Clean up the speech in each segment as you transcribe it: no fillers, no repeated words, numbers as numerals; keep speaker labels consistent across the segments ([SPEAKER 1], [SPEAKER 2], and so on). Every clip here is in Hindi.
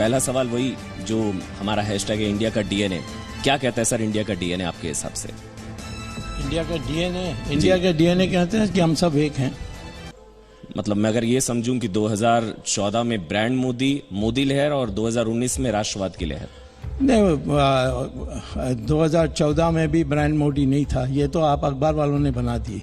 [SPEAKER 1] पहला सवाल वही जो हमारा हैशटैग है इंडिया का डीएनए, क्या कहता है सर इंडिया का डीएनए आपके हिसाब से?
[SPEAKER 2] इंडिया का डीएनए कहते हैं कि हम सब एक हैं।
[SPEAKER 1] मतलब मैं अगर ये समझूं कि 2014 में ब्रांड मोदी लहर और 2019 में राष्ट्रवाद की लहर।
[SPEAKER 2] नहीं, 2014 में भी ब्रांड मोदी नहीं था, ये तो आप अखबार वालों ने बना दी।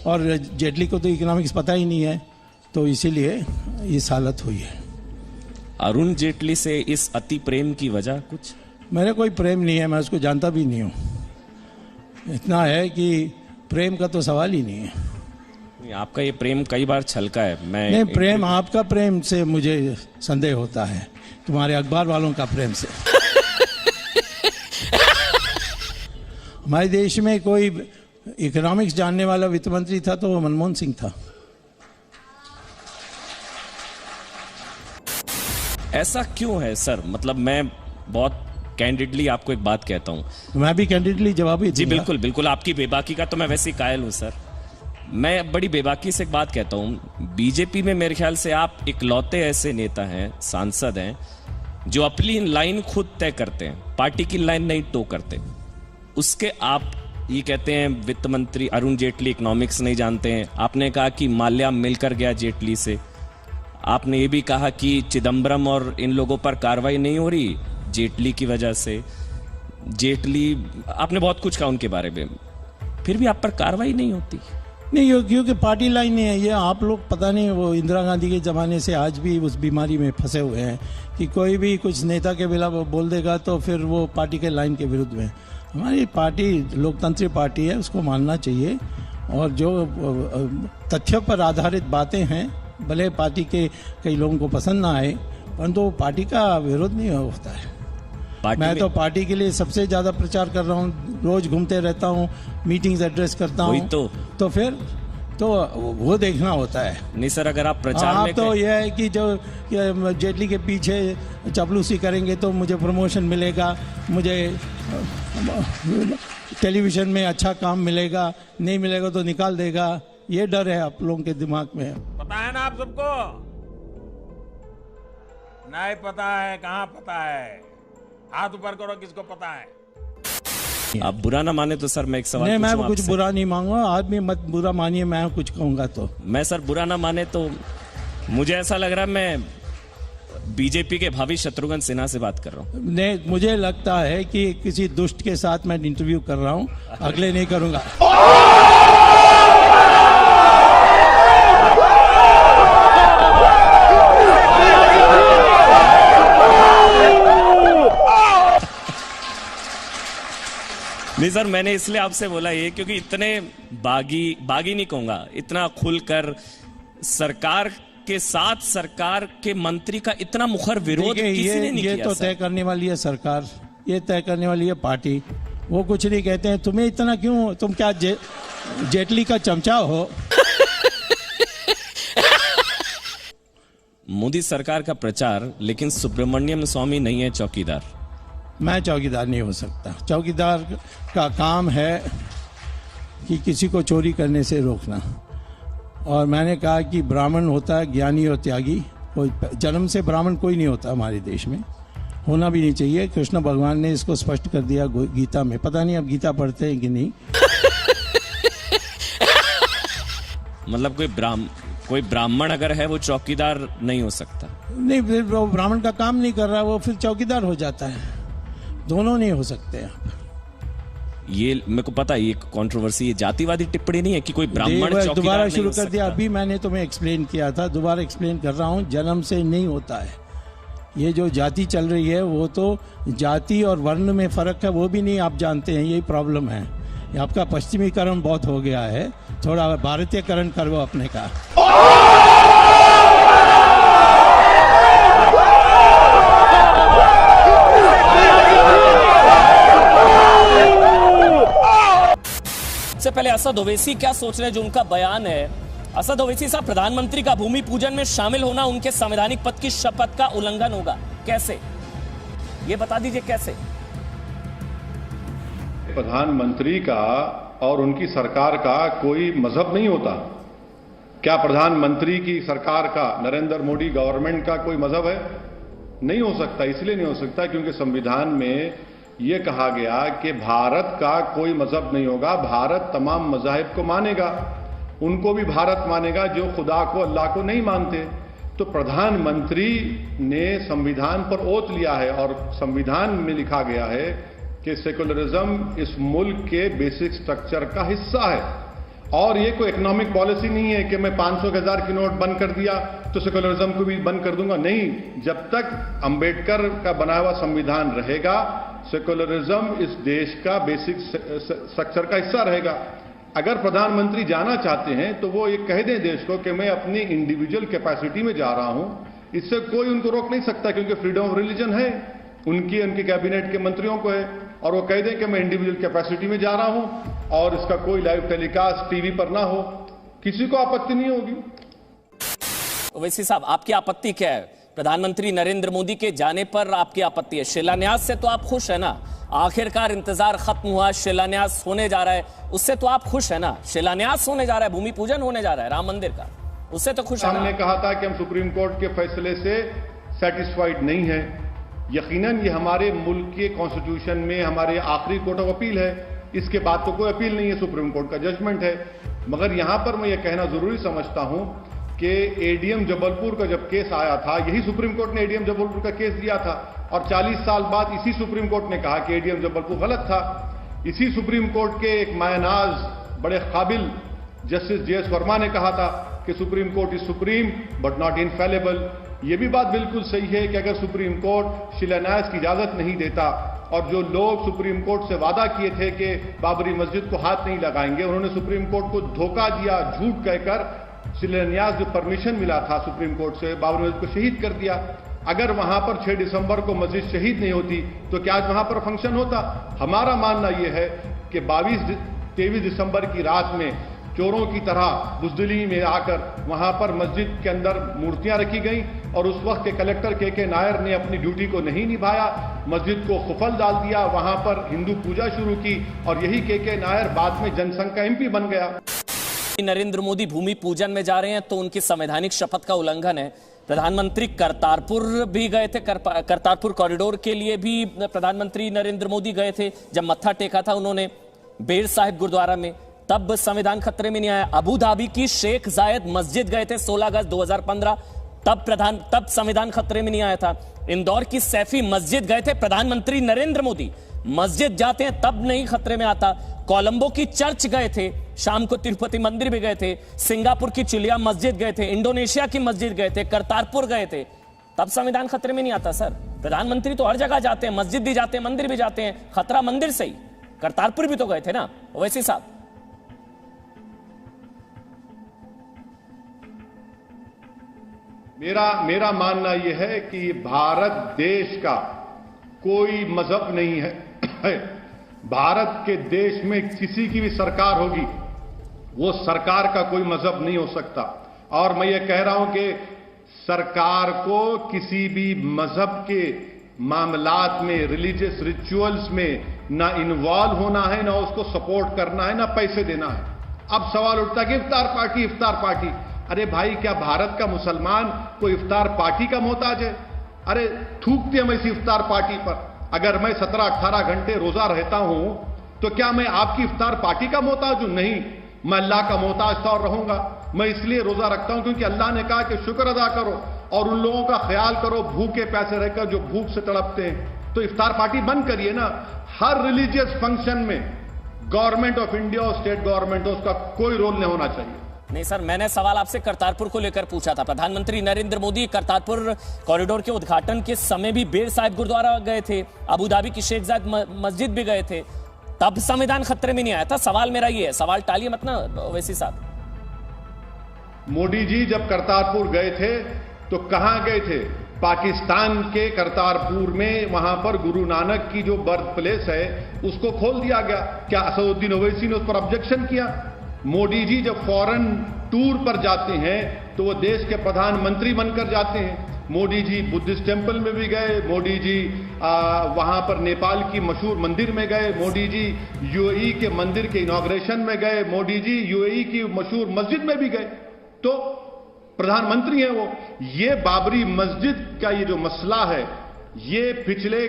[SPEAKER 2] और जेटली को तो इकोनॉमिक्स पता ही नहीं है, तो इसीलिए इस हालत हुई है।
[SPEAKER 1] अरुण जेटली से इस अति प्रेम की वजह कुछ?
[SPEAKER 2] मेरा कोई प्रेम नहीं है, मैं उसको जानता भी नहीं हूँ। इतना है कि प्रेम का तो सवाल ही नहीं है।
[SPEAKER 1] आपका ये प्रेम कई बार छलका है।
[SPEAKER 2] नहीं, प्रेम आपका प्रेम से मुझे संदेह होता है, तुम्हारे अखबार वालों का प्रेम से। हमारे देश में कोई इकोनॉमिक्स जानने वाला वित्त मंत्री था तो वो मनमोहन सिंह था।
[SPEAKER 1] ऐसा क्यों है सर? मतलब मैं बहुत कैंडिडली आपको एक बात कहता हूं।
[SPEAKER 2] मैं भी कैंडिडली जवाब ही
[SPEAKER 1] जी बिल्कुल बिल्कुल, आपकी बेबाकी का तो मैं वैसे ही कायल हूं सर। मैं बड़ी बेबाकी से एक बात कहता हूं, बीजेपी में मेरे ख्याल से आप इकलौते ऐसे नेता हैं, सांसद हैं, जो अपनी लाइन खुद तय करते हैं, पार्टी की लाइन नहीं टो करते। उसके आप ये कहते हैं वित्त मंत्री अरुण जेटली इकोनॉमिक्स नहीं जानते हैं। आपने कहा कि माल्या मिलकर गया जेटली से। आपने ये भी कहा कि चिदम्बरम और इन लोगों पर कार्रवाई नहीं हो रही जेटली की वजह से। जेटली, आपने बहुत कुछ कहा उनके बारे में, फिर भी आप पर कार्रवाई नहीं होती।
[SPEAKER 2] नहीं, क्योंकि पार्टी लाइन नहीं है। ये आप लोग पता नहीं, वो इंदिरा गांधी के ज़माने से आज भी उस बीमारी में फंसे हुए हैं कि कोई भी कुछ नेता के बिना बोल देगा तो फिर वो पार्टी के लाइन के विरुद्ध में। हमारी पार्टी लोकतांत्रिक पार्टी है, उसको मानना चाहिए। और जो तथ्यों पर आधारित बातें हैं, भले पार्टी के कई लोगों को पसंद ना आए, परंतु वो पार्टी का विरोध नहीं होता है। मैं तो पार्टी के लिए सबसे ज्यादा प्रचार कर रहा हूँ, रोज घूमते रहता हूँ, मीटिंग्स एड्रेस करता हूँ। तो फिर तो वो देखना होता है।
[SPEAKER 1] नहीं सर, अगर आप प्रचार में
[SPEAKER 2] तो यह है कि जो जेटली के पीछे चपलूसी करेंगे तो मुझे प्रमोशन मिलेगा, मुझे टेलीविजन में अच्छा काम मिलेगा, नहीं मिलेगा तो निकाल देगा। ये डर है आप लोगों के दिमाग में।
[SPEAKER 3] पता है ना आप सबको? नहीं पता है? कहाँ पता है? हाथ ऊपर करो, किसको पता है?
[SPEAKER 1] आप बुरा ना माने तो सर मैं एक सवाल
[SPEAKER 2] नहीं, मैं कुछ बुरा नहीं मांगूंगा, आदमी मत बुरा मानिए, मैं कुछ कहूंगा तो।
[SPEAKER 1] मैं सर बुरा ना माने तो मुझे ऐसा लग रहा है मैं बीजेपी के भावी शत्रुघ्न सिन्हा से बात कर रहा हूँ।
[SPEAKER 2] नहीं, मुझे लगता है कि किसी दुष्ट के साथ मैं इंटरव्यू कर रहा हूँ, अगले नहीं करूंगा।
[SPEAKER 1] नहीं सर, मैंने इसलिए आपसे बोला ये क्योंकि इतने बागी नहीं कहूंगा, इतना खुलकर सरकार के साथ सरकार के मंत्री का इतना मुखर विरोध किसी ने नहीं किया।
[SPEAKER 2] ये तो तय करने वाली है सरकार, ये तय करने वाली है पार्टी। वो कुछ नहीं कहते हैं। तुम्हें इतना क्यों, तुम क्या जेटली का चमचा हो?
[SPEAKER 1] मोदी सरकार का प्रचार, लेकिन सुब्रमण्यम स्वामी नहीं है चौकीदार।
[SPEAKER 2] मैं चौकीदार नहीं हो सकता। चौकीदार का काम है कि किसी को चोरी करने से रोकना। और मैंने कहा कि ब्राह्मण होता है ज्ञानी और त्यागी, कोई जन्म से ब्राह्मण कोई नहीं होता हमारे देश में, होना भी नहीं चाहिए। कृष्ण भगवान ने इसको स्पष्ट कर दिया गीता में। पता नहीं अब गीता पढ़ते हैं कि नहीं।
[SPEAKER 1] मतलब कोई ब्राह्मण अगर है वो चौकीदार नहीं हो सकता?
[SPEAKER 2] नहीं, फिर वो ब्राह्मण का काम नहीं कर रहा, वो फिर चौकीदार हो जाता है। दोनों नहीं हो सकते आप।
[SPEAKER 1] ये मेरे को पता है, ये कंट्रोवर्सी, ये जातिवादी टिप्पणी नहीं है कि कोई ब्राह्मण चौकीदार
[SPEAKER 2] दोबारा शुरू कर दिया। अभी मैंने तुम्हें एक्सप्लेन किया था, दोबारा एक्सप्लेन कर रहा हूँ। जन्म से नहीं होता है। ये जो जाति चल रही है वो तो जाति और वर्ण में फर्क है, वो भी नहीं आप जानते हैं। यही प्रॉब्लम है। आपका पश्चिमीकरण बहुत हो गया है, थोड़ा भारतीयकरण करो अपने का।
[SPEAKER 4] सबसे पहले असद ओवैसी क्या सोच रहे हैं, जो उनका बयान है। असद ओवैसी साहब, प्रधानमंत्री का भूमि पूजन में शामिल होना उनके संवैधानिक पद की शपथ का उल्लंघन होगा। कैसे, ये बता दीजिए कैसे?
[SPEAKER 5] प्रधानमंत्री का और उनकी सरकार का कोई मजहब नहीं होता। क्या प्रधानमंत्री की सरकार का, नरेंद्र मोदी गवर्नमेंट का कोई मजहब है? नहीं हो सकता। इसलिए नहीं हो सकता क्योंकि संविधान में यह कहा गया कि भारत का कोई मजहब नहीं होगा, भारत तमाम मजाहिब को मानेगा, उनको भी भारत मानेगा जो खुदा को, अल्लाह को नहीं मानते। तो प्रधानमंत्री ने संविधान पर ओथ लिया है और संविधान में लिखा गया है कि सेकुलरिज्म इस मुल्क के बेसिक स्ट्रक्चर का हिस्सा है। और ये कोई इकोनॉमिक पॉलिसी नहीं है कि मैं 500 के 1000 की नोट बंद कर दिया तो सेकुलरिज्म को भी बंद कर दूंगा। नहीं, जब तक अंबेडकर का बनाया हुआ संविधान रहेगा, सेकुलरिज्म इस देश का बेसिक स्ट्रक्चर का हिस्सा रहेगा। अगर प्रधानमंत्री जाना चाहते हैं तो वो ये कह दें देश को कि मैं अपनी इंडिविजुअल कैपेसिटी में जा रहा हूं, इससे कोई उनको रोक नहीं सकता क्योंकि फ्रीडम ऑफ रिलीजन है, उनके कैबिनेट के मंत्रियों को है। और वो कह दें कि मैं इंडिविजुअल कैपेसिटी में जा रहा हूं और इसका कोई लाइव टेलीकास्ट टीवी पर ना हो, किसी को आपत्ति नहीं होगी।
[SPEAKER 4] ओवैसी साहब, आपकी आपत्ति क्या है? प्रधानमंत्री नरेंद्र मोदी के जाने पर आपकी आपत्ति है, शिलान्यास से तो आप खुश है ना? आखिरकार इंतजार खत्म हुआ, शिलान्यास होने जा रहा है, उससे तो आप खुश है ना? शिलान्यास होने जा रहा है, भूमि पूजन होने जा रहा है राम मंदिर का, उससे तो खुश है ना?
[SPEAKER 5] हमने कहा था कि हम सुप्रीम कोर्ट के फैसले से सेटिस्फाइड नहीं है। यकीनन ये हमारे मुल्क के कॉन्स्टिट्यूशन में हमारे आखिरी कोर्ट ऑफ अपील है, इसके बाद तो कोई अपील नहीं है, सुप्रीम कोर्ट का जजमेंट है। मगर यहां पर मैं ये कहना जरूरी समझता हूं कि एडीएम जबलपुर का जब केस आया था, यही सुप्रीम कोर्ट ने एडीएम जबलपुर का केस दिया था और 40 साल बाद इसी सुप्रीम कोर्ट ने कहा कि एडीएम जबलपुर गलत था। इसी सुप्रीम कोर्ट के एक मायनाज बड़े काबिल जस्टिस जेएस वर्मा ने कहा था कि supreme court is supreme but not infallible. यह भी बात बिल्कुल सही है कि अगर सुप्रीम कोर्ट शिलान्यास की इजाजत नहीं देता और जो लोग सुप्रीम कोर्ट से वादा किए थे कि बाबरी मस्जिद को हाथ नहीं लगाएंगे, उन्होंने सुप्रीम कोर्ट को धोखा दिया, झूठ कहकर शिलान्यास जो परमिशन मिला था सुप्रीम कोर्ट से, बाबरी मस्जिद को शहीद कर दिया। अगर वहां पर 6 दिसंबर को मस्जिद शहीद नहीं होती तो क्या आज वहां पर फंक्शन होता? हमारा मानना यह है कि 23 दिसंबर की रात में चोरों की तरह बुजदिली में आकर वहां पर मस्जिद के अंदर मूर्तियां रखी गई और उस वक्त के कलेक्टर के नायर ने अपनी ड्यूटी को नहीं निभाया, मस्जिद को खुफल डाल दिया, वहां पर हिंदू पूजा शुरू की और यही के नायर बाद में जनसंघ का एमपी बन गया।
[SPEAKER 4] नरेंद्र मोदी भूमि पूजन में जा रहे हैं तो उनकी संवैधानिक शपथ का उल्लंघन है। प्रधानमंत्री करतारपुर भी गए थे, करतारपुर कॉरिडोर के लिए भी प्रधानमंत्री नरेंद्र मोदी गए थे। जब मत्था टेका था उन्होंने बेर साहिब गुरुद्वारा में, तब संविधान खतरे में नहीं आया। अबू धाबी की शेख जायद मस्जिद गए थे 16 अगस्त 2015, तब संविधान खतरे में नहीं आया था। इंदौर की सैफी मस्जिद गए थे प्रधानमंत्री नरेंद्र मोदी, मस्जिद जाते हैं तब नहीं खतरे में आता। कोलंबो की चर्च गए थे, शाम को तिरुपति मंदिर भी गए थे, सिंगापुर की चिलिया मस्जिद गए थे, इंडोनेशिया की मस्जिद गए थे, करतारपुर गए थे, तब संविधान खतरे में नहीं आता। सर, प्रधानमंत्री तो हर जगह जाते हैं, मस्जिद भी जाते हैं, मंदिर भी जाते हैं, खतरा मंदिर से ही। करतारपुर भी तो गए थे ना ओवैसी साहब।
[SPEAKER 5] मेरा मानना यह है कि भारत देश का कोई मजहब नहीं है। भारत के देश में किसी की भी सरकार होगी, वो सरकार का कोई मजहब नहीं हो सकता। और मैं ये कह रहा हूं कि सरकार को किसी भी मजहब के मामलात में, रिलीजियस रिचुअल्स में ना इन्वॉल्व होना है, ना उसको सपोर्ट करना है, ना पैसे देना है। अब सवाल उठता है कि इफ्तार पार्टी। अरे भाई, क्या भारत का मुसलमान कोई इफ्तार पार्टी का मोहताज है? अरे थूकते हम इसी इफ्तार पार्टी पर। अगर मैं 17-18 घंटे रोजा रहता हूं तो क्या मैं आपकी इफ्तार पार्टी का मोहताज हूं? नहीं, मैं अल्लाह का मोहताज था और रहूंगा। मैं इसलिए रोजा रखता हूं क्योंकि अल्लाह ने कहा कि शुक्र अदा करो और उन लोगों का ख्याल करो भूखे प्यासे रहकर जो भूख से तड़पते हैं। तो इफ्तार पार्टी बंद करिए ना। हर रिलीजियस फंक्शन में गवर्नमेंट ऑफ इंडिया और स्टेट गवर्नमेंट, उसका कोई रोल नहीं होना चाहिए।
[SPEAKER 4] नहीं सर, मैंने सवाल आपसे करतारपुर को लेकर पूछा था। प्रधानमंत्री नरेंद्र मोदी करतारपुर कॉरिडोर के उद्घाटन के समय भी बेर साहिब गुरुद्वारा गए थे, अबू धाबी की शेख जायद मस्जिद भी गए थे, तब संविधान खतरे में नहीं आया था। सवाल मेरा ये है, सवाल टालिए मत ना ओवैसी साहब।
[SPEAKER 5] मोदी जी जब करतारपुर गए थे तो कहां गए थे? पाकिस्तान के करतारपुर में, वहां पर गुरु नानक की जो बर्थ प्लेस है उसको खोल दिया गया। क्या असदुद्दीन ओवैसी ने उस पर ऑब्जेक्शन किया? मोदी जी जब फॉरेन टूर पर जाते हैं तो वो देश के प्रधानमंत्री बनकर जाते हैं। मोदी जी बुद्धिस्ट टेम्पल में भी गए, मोदी जी वहां पर नेपाल की मशहूर मंदिर में गए, मोदी जी यूएई के मंदिर के इनॉग्रेशन में गए, मोदी जी यूएई की मशहूर मस्जिद में भी गए। तो प्रधानमंत्री हैं वो। ये बाबरी मस्जिद का ये जो मसला है, ये पिछले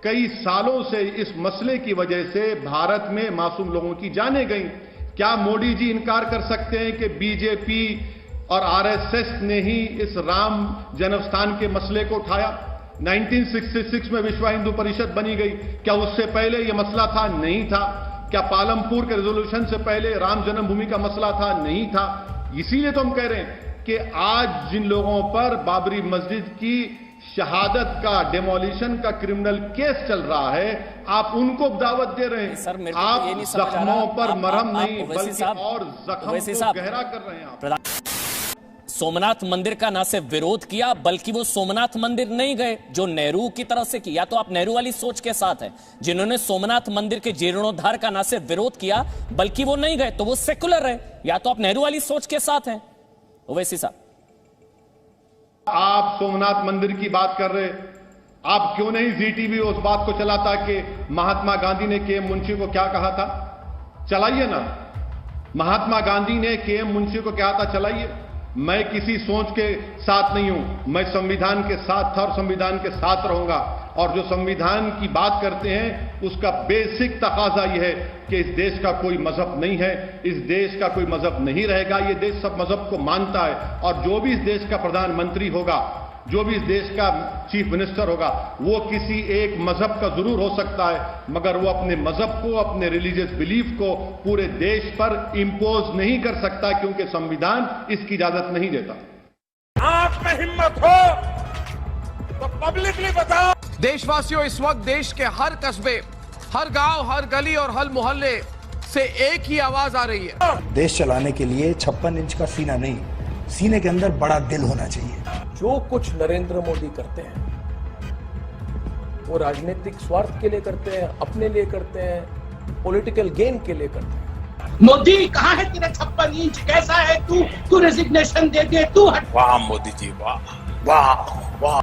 [SPEAKER 5] कई सालों से इस मसले की वजह से भारत में मासूम लोगों की जानें गई। क्या मोदी जी इनकार कर सकते हैं कि बीजेपी और आरएसएस ने ही इस राम जन्मस्थान के मसले को उठाया? 1966 में विश्व हिंदू परिषद बनी गई। क्या उससे पहले यह मसला था? नहीं था। क्या पालमपुर के रेजोल्यूशन से पहले राम जन्मभूमि का मसला था? नहीं था। इसीलिए तो हम कह रहे हैं कि आज जिन लोगों पर बाबरी मस्जिद की शहादत का, डेमोलिशन का क्रिमिनल केस चल रहा है, आप उनको दावत दे रहे हैं।
[SPEAKER 4] सर, मेरे को
[SPEAKER 5] आप
[SPEAKER 4] ये नहीं समझ आ रहा।
[SPEAKER 5] जख्मों पर मरहम
[SPEAKER 4] आप
[SPEAKER 5] नहीं
[SPEAKER 4] ओवैसी
[SPEAKER 5] बल्कि
[SPEAKER 4] साहब,
[SPEAKER 5] और जख्म
[SPEAKER 4] ओवैसी
[SPEAKER 5] को
[SPEAKER 4] साहब,
[SPEAKER 5] गहरा कर रहे हैं आप।
[SPEAKER 4] सोमनाथ मंदिर का ना सिर्फ विरोध किया, बल्कि वो सोमनाथ मंदिर नहीं गए जो नेहरू की तरफ से किया। तो आप नेहरू वाली सोच के साथ हैं। जिन्होंने सोमनाथ मंदिर के जीर्णोद्धार का ना सिर्फ विरोध किया, बल्कि वो नहीं गए, तो वो सेकुलर है। या तो आप नेहरू वाली सोच के साथ हैं ओवैसी साहब।
[SPEAKER 5] आप सोमनाथ मंदिर की बात कर रहे, आप क्यों नहीं जी टीवी उस बात को चलाता कि महात्मा गांधी ने के एम मुंशी को क्या कहा था? चलाइए ना। महात्मा गांधी ने के एम मुंशी को क्या था? चलाइए। मैं किसी सोच के साथ नहीं हूं, मैं संविधान के साथ था और संविधान के साथ रहूंगा। और जो संविधान की बात करते हैं उसका बेसिक तकाजा यह है कि इस देश का कोई मजहब नहीं है, इस देश का कोई मजहब नहीं रहेगा। ये देश सब मजहब को मानता है और जो भी इस देश का प्रधानमंत्री होगा, जो भी इस देश का चीफ मिनिस्टर होगा, वो किसी एक मजहब का जरूर हो सकता है, मगर वो अपने मजहब को, अपने रिलीजियस बिलीफ को पूरे देश पर इंपोज नहीं कर सकता, क्योंकि संविधान इसकी इजाजत नहीं देता।
[SPEAKER 3] आप में हिम्मत हो तो पब्लिकली बताओ।
[SPEAKER 6] देशवासियों, इस वक्त देश के हर कस्बे, हर गांव, हर गली और हर मोहल्ले से एक ही आवाज आ रही है।
[SPEAKER 7] देश चलाने के लिए 56 इंच का सीना नहीं, सीने के अंदर बड़ा दिल होना चाहिए।
[SPEAKER 8] जो कुछ नरेंद्र मोदी करते हैं वो राजनीतिक स्वार्थ के लिए करते हैं, अपने लिए करते हैं, पॉलिटिकल गेन के लिए करते हैं।
[SPEAKER 9] मोदी कहाँ है तेरा 56 इंच? कैसा है तू? तू रेजिग्नेशन दे दे, तू हट।
[SPEAKER 3] वाह मोदी जी, वाह वाह वाह।